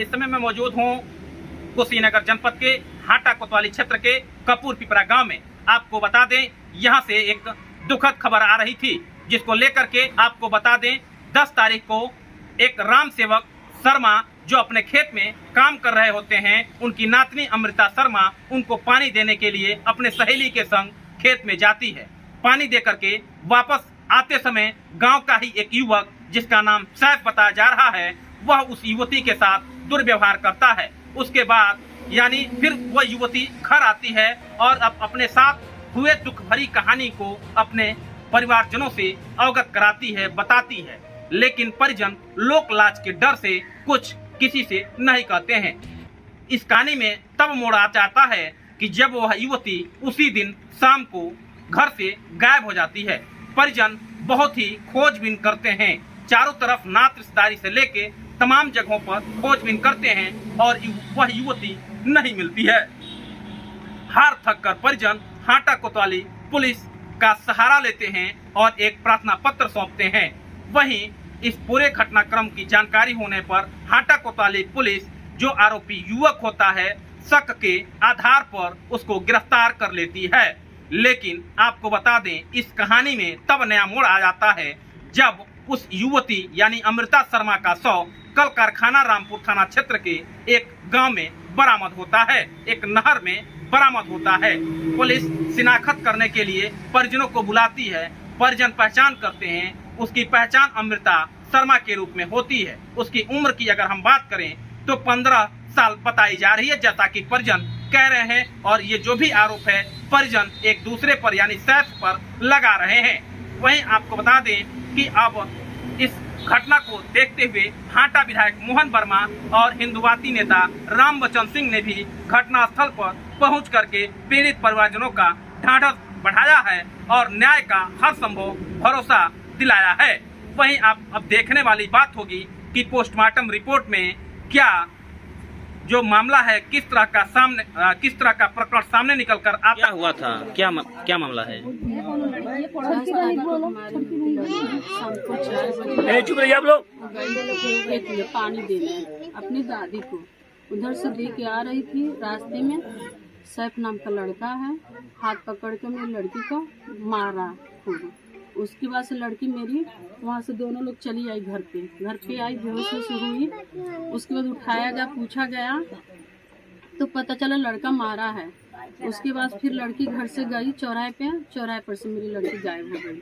इस समय मैं मौजूद हूँ कुशीनगर जनपद के हाटा कोतवाली क्षेत्र के कपूर पिपरा गांव में। आपको बता दें, यहाँ से एक दुखद खबर आ रही थी, जिसको लेकर के आपको बता दें 10 तारीख को एक राम सेवक शर्मा जो अपने खेत में काम कर रहे होते हैं, उनकी नातनी अमृता शर्मा उनको पानी देने के लिए अपने सहेली के संग खेत में जाती है। पानी दे करके वापस आते समय गांव का ही एक युवक जिसका नाम सैफ बताया जा रहा है, वह उस युवती के साथ दुर्व्यवहार करता है। उसके बाद यानी फिर वह युवती घर आती है और अब अपने साथ हुए दुख भरी कहानी को अपने परिवारजनों से अवगत कराती है, बताती है, लेकिन परिजन लोक लाज के डर से कुछ किसी से नहीं कहते हैं। इस कहानी में तब मोड़ आ जाता है कि जब वह युवती उसी दिन शाम को घर से गायब हो जाती है। परिजन बहुत ही खोजबीन करते हैं, चारों तरफ नात रिश्तेदारी से लेके तमाम जगहों पर खोजबीन करते हैं और वह युवती नहीं मिलती है। हार थक कर परिजन हाटा कोतवाली पुलिस का सहारा लेते हैं और एक प्रार्थना पत्र सौंपते हैं। वहीं इस पूरे घटनाक्रम की जानकारी होने पर हाटा कोतवाली पुलिस जो आरोपी युवक होता है, शक के आधार पर उसको गिरफ्तार कर लेती है। लेकिन आपको बता दें, इस कहानी में तब नया मोड़ आ जाता है जब उस युवती यानी अमृता शर्मा का शव कल कारखाना रामपुर थाना क्षेत्र के एक गांव में बरामद होता है, एक नहर में बरामद होता है। पुलिस शिनाख्त करने के लिए परिजनों को बुलाती है। परिजन पहचान करते हैं, उसकी पहचान अमृता शर्मा के रूप में होती है। उसकी उम्र की अगर हम बात करें तो 15 साल बताई जा रही है, जैसा कि परिजन कह रहे हैं। और ये जो भी आरोप है परिजन एक दूसरे पर यानी सैफ पर लगा रहे हैं। वहीं आपको बता दें कि अब इस घटना को देखते हुए हाटा विधायक मोहन वर्मा और हिंदुवादी नेता राम बच्चन सिंह ने भी घटनास्थल पर पहुंच करके पीड़ित परिवारजनों का ढांढस बढ़ाया है और न्याय का हर संभव भरोसा दिलाया है। वहीं आप अब देखने वाली बात होगी कि पोस्टमार्टम रिपोर्ट में क्या जो मामला है, किस तरह का प्रकरण सामने निकल कर आता। क्या हुआ था, क्या मामला है? चुप रहिए आप लोग। पानी देने अपनी दादी को उधर से लेके आ रही थी, रास्ते में सैफ नाम का लड़का है, हाथ पकड़ के मेरी लड़की को मारा खूब। उसके बाद से लड़की मेरी वहाँ से दोनों लोग चली आई घर पे आई, बेहोश हुई। उसके बाद उठाया गया, पूछा गया तो पता चला लड़का मारा है। उसके बाद फिर लड़की घर से गई चौराहे पर से मेरी लड़की गायब हो गई।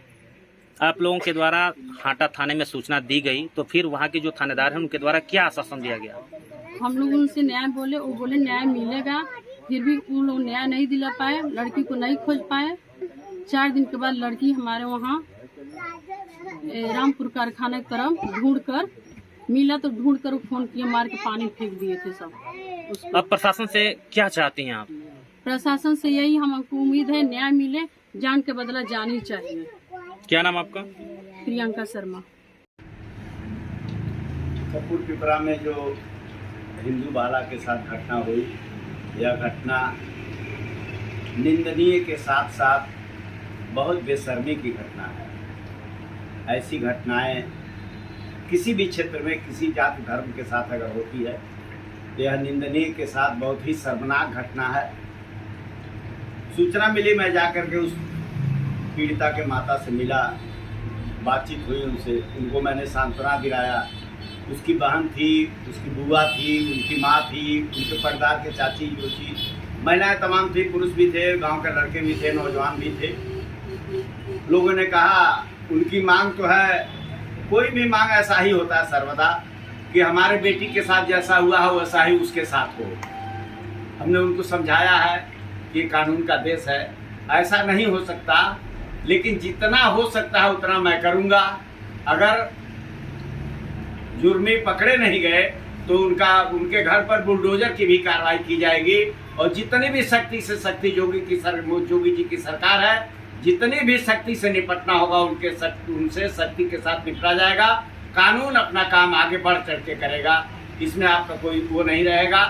आप लोगों के द्वारा हाटा थाने में सूचना दी गई, तो फिर वहाँ के जो थानेदार हैं उनके द्वारा क्या आश्वासन दिया गया? हम लोग उनसे न्याय बोले, वो बोले न्याय मिलेगा, फिर भी वो लोग न्याय नहीं दिला पाए, लड़की को नहीं खोज पाए। 4 दिन के बाद लड़की हमारे वहाँ रामपुर कारखाने की तरफ ढूंढ कर मिला, तो ढूंढ कर फोन किया, मार के पानी फेंक दिए थे सब उसको। अब प्रशासन से क्या चाहती हैं आप? प्रशासन से यही हमको उम्मीद है, न्याय मिले, जान के बदला जानी चाहिए। क्या नाम आपका? प्रियंका शर्मा। कपूर पिपरा में जो हिंदू बाला के साथ घटना हुई, यह घटना निंदनीय के साथ साथ बहुत बेशर्मी की घटना है। ऐसी घटनाएं किसी भी क्षेत्र में किसी जाति धर्म के साथ अगर होती है तो यह निंदनीय के साथ बहुत ही शर्मनाक घटना है। सूचना मिली, मैं जाकर के उस पीड़िता के माता से मिला, बातचीत हुई उनसे, उनको मैंने सांत्वना दिलाया। उसकी बहन थी, उसकी बुआ थी, उनकी माँ थी, उनके परिवार के चाची जोची, महिलाएं तमाम थी, पुरुष भी थे, गांव के लड़के भी थे, नौजवान भी थे। लोगों ने कहा उनकी मांग तो है, कोई भी मांग ऐसा ही होता है सर्वदा कि हमारे बेटी के साथ जैसा हुआ हो वैसा ही उसके साथ हो। हमने उनको समझाया है कि कानून का देश है, ऐसा नहीं हो सकता, लेकिन जितना हो सकता है उतना मैं करूँगा। अगर जुर्मी पकड़े नहीं गए तो उनके घर पर बुलडोजर की भी कार्रवाई की जाएगी और जितनी भी सख्ती से सख्ती जोगी जी की सरकार है, जितनी भी सख्ती से निपटना होगा उनसे सख्ती के साथ निपटा जाएगा। कानून अपना काम आगे बढ़ चढ़ के करेगा, इसमें आपका कोई वो नहीं रहेगा।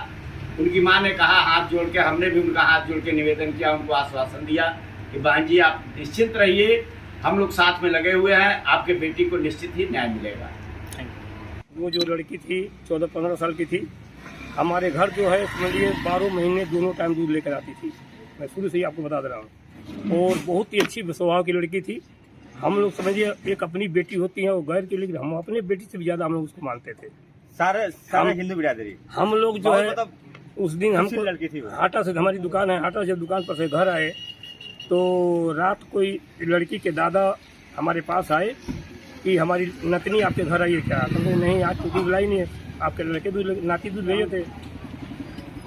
उनकी मां ने कहा हाथ जोड़ के, हमने भी उनका हाथ जोड़ के निवेदन किया, उनको आश्वासन दिया कि बहन जी आप निश्चिंत रहिए, हम लोग साथ में लगे हुए हैं, आपके बेटी को निश्चित ही न्याय मिलेगा। वो जो लड़की थी 14-15 साल की थी, हमारे घर जो है समझिए 12 महीने दोनों टाइम दूध लेकर आती थी। मैं शुरू से ही आपको बता दे रहा हूँ। और बहुत ही अच्छी स्वभाव की लड़की थी। हम लोग समझिए एक अपनी बेटी होती है वो गैर की, लेकिन हम अपने बेटी से भी ज़्यादा हम लोग उसको मानते थे। सारे हिंदू बिरादरी हम लोग जो है उस दिन हमको लड़की थी वो। हाटा से, हमारी दुकान है, हाटा से दुकान पर से घर आए तो रात कोई लड़की के दादा हमारे पास आए कि हमारी नतनी आपके घर आई है क्या? तो नहीं, आज तो दूध लाई नहीं है, आपके लड़के दूध नाती दूध भेजे थे।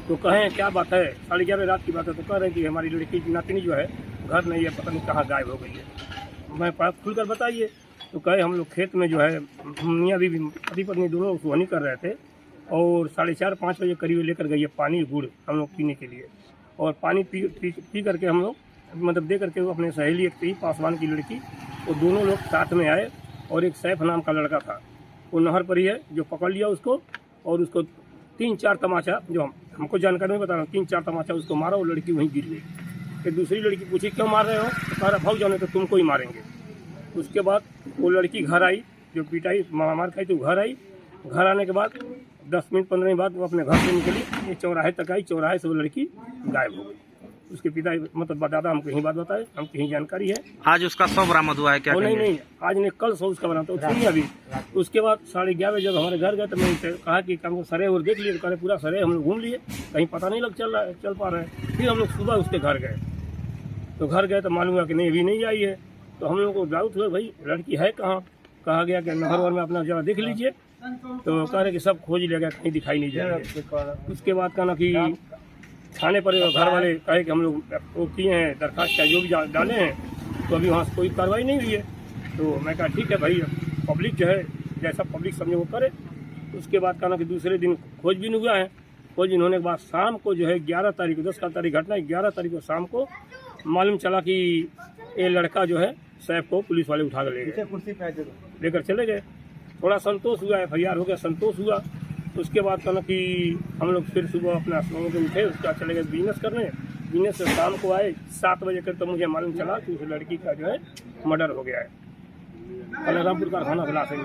तो कहें क्या बात है, 11:30 रात की बात है। तो कह रहे हैं कि हमारी लड़की की नातनी जो है घर नहीं है, पता नहीं कहाँ गायब हो गई है। मैं खुलकर बताइए। तो कहे हम लोग खेत में जो है मियाँ बीवी पति पत्नी दोनों सुहानी कर रहे थे और 4:30-5 बजे करीब लेकर गई है पानी गुड़ हम लोग पीने के लिए। और पानी पी करके हम लोग मतलब दे करके वो अपने सहेली एक थी पासवान की लड़की, वो दोनों लोग साथ में आए और एक सैफ नाम का लड़का था वो नहर पर ही है जो पकड़ लिया उसको और उसको 3-4 तमाचा, जो हमको जानकारी नहीं बता रहा हूँ, 3-4 तमाचा उसको मारा। वो लड़की वहीं गिर गई। फिर दूसरी लड़की पूछी क्यों मार रहे हो? तो कह रहा भाग जाने तो तुमको ही मारेंगे। उसके बाद वो लड़की घर आई, जो पिटाई मार खाई तो घर आई। घर आने के बाद 10 मिनट 15 मिनट बाद वो अपने घर से निकली, ये चौराहे तक आई। चौराहे से वो लड़की गायब हो गई। उसके पिता मतलब दादा हमको यही बात बताए, हमको यही जानकारी है। आज उसका शव बरामद हुआ है क्या? नहीं, आज नहीं, कल शव उसका बना तो सुनिए अभी। उसके बाद 11:30 जब हमारे घर गए तो मैंने कहा कि हमको सरे और देख लिए। तो कह रहे पूरा सरे हम लोग घूम लिए, कहीं पता नहीं चल पा रहा है। फिर हम लोग सुबह उसके घर गए। तो घर गए तो मालूम हुआ कि नहीं अभी नहीं आई है। तो हम लोग को डाउट हुआ भाई लड़की है कहाँ? कहा गया कि नहर में अपना जरा देख लीजिए। तो कह रहे कि सब खोज लिया, कहीं दिखाई नहीं जाएगा। उसके बाद कहना कि थाने पर घर वाले कहे कि हम लोग वो किए हैं दरखास्त जो भी डाले हैं, तो अभी वहाँ से कोई कार्रवाई नहीं हुई है। तो मैं कहा ठीक है भाई, पब्लिक जो है जैसा पब्लिक समझे वो करे। उसके बाद कहना कि दूसरे दिन खोजबीन हुआ है। खोजबीन होने के बाद शाम को जो है 11 तारीख को, 10 का तारीख घटना 11 तारीख को शाम को मालूम चला कि ये लड़का जो है सैफ को पुलिस वाले उठा कर लेकर चले गए। थोड़ा संतोष हुआ, FIR हो गया, संतोष हुआ। उसके बाद कहना कि हम लोग फिर सुबह अपना सोने के उठे, उसका चले गए बिजनेस करने। बिजनेस से शाम को आए 7 बजे कर, तो मुझे मालूम चला कि उस लड़की का जो है मर्डर हो गया है। रामपुर कारखाना ब्लास्ट है,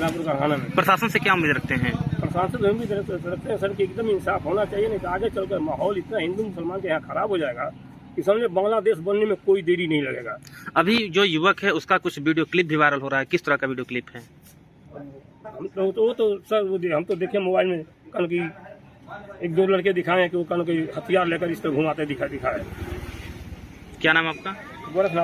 रामपुर कारखाना में। प्रशासन से क्या उम्मीद रखते हैं? प्रशासन से हम भी रखते हैं सर कि एकदम इंसाफ होना चाहिए, नहीं तो आगे चलकर माहौल इतना हिंदू मुसलमान के यहाँ खराब हो जाएगा कि समझे बांग्लादेश बनने में कोई देरी नहीं लगेगा। अभी जो युवक है उसका कुछ वीडियो क्लिप भी वायरल हो रहा है, किस तरह का वीडियो क्लिप है? हम तो सर वो हम तो देखे मोबाइल में कल की 1-2 लड़के दिखाए कि वो कल के हथियार लेकर इस पर घुमाते दिखाए। क्या नाम आपका? गोरखनाथ।